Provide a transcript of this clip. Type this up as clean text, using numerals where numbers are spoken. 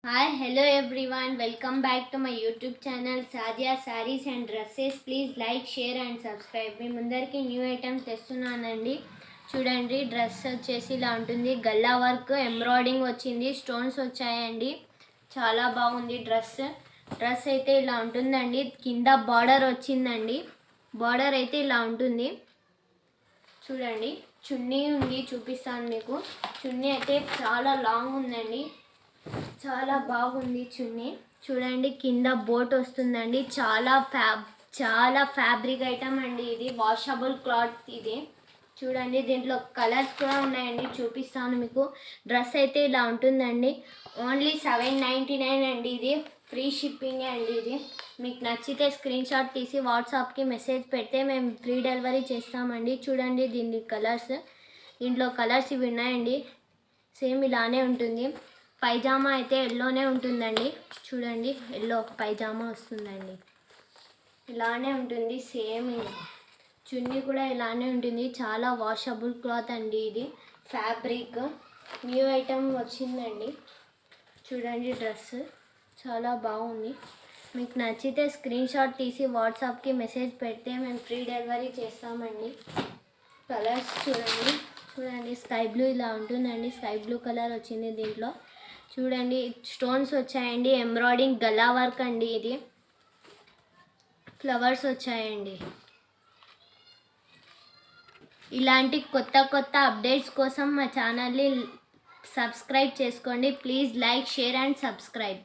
Hi, hello everyone. Welcome back to my YouTube channel Sadia Sarees and Dresses. Please like, share and subscribe. మీ ముందరికి new items తెస్తున్నానండి. చూడండి, dress వచ్చేసి ఇలా ఉంటుంది. Galla work embroidering వచ్చింది, stones వచ్చాయండి. చాలా బాగుంది డ్రెస్ అయితే ఇలా ఉంటుందండి. కింద బార్డర్ వచ్చిందండి. బార్డర్ అయితే ఇలా ఉంటుంది. చూడండి, చున్నీ ఉంది, చూపిస్తాను మీకు. చున్నీ అయితే చాలా లాంగ్ ఉందండి, చాలా బాగుంది చున్నీ. చూడండి, కింద బోట్ వస్తుందండి. చాలా ఫ్యాబ్రిక్ ఐటమ్ అండి ఇది, వాషబుల్ క్లాత్ ఇది. చూడండి, దీంట్లో కలర్స్ కూడా ఉన్నాయండి, చూపిస్తాను మీకు. డ్రెస్ అయితే ఇలా ఉంటుందండి. ఓన్లీ $7.99 అండి. ఇది ఫ్రీ షిప్పింగ్ అండి. ఇది మీకు నచ్చితే స్క్రీన్ షాట్ తీసి వాట్సాప్కి మెసేజ్ పెడితే మేము ఫ్రీ డెలివరీ చేస్తామండి. చూడండి, దీంట్లో కలర్స్ ఇవి ఉన్నాయండి. సేమ్ ఇలానే ఉంటుంది. పైజామా అయితే ఎల్లోనే ఉంటుందండి. చూడండి, ఎల్లో పైజామా వస్తుందండి, ఇలానే ఉంటుంది. సేమ్ చున్నీ కూడా ఇలానే ఉంటుంది. చాలా వాషబుల్ క్లాత్ అండి ఇది, ఫ్యాబ్రిక్ న్యూ ఐటమ్ వచ్చిందండి. చూడండి, డ్రెస్ చాలా బాగుంది. మీకు నచ్చితే స్క్రీన్ షాట్ తీసి వాట్సాప్కి మెసేజ్ పెడితే మేము ఫ్రీ డెలివరీ చేస్తామండి. కలర్స్ చూడండి, స్కై బ్లూ ఇలా ఉంటుందండి. స్కై బ్లూ కలర్ వచ్చింది దీంట్లో. చూడండి, స్టోన్స్ వచ్చాయండి, ఎంబ్రాయిడింగ్ గలా వర్క్ అండి. ఇది ఫ్లవర్స్ వచ్చాయండి. ఇలాంటి కొత్త అప్డేట్స్ కోసం మా ఛానల్ని సబ్స్క్రైబ్ చేసుకోండి. Please like, share and subscribe.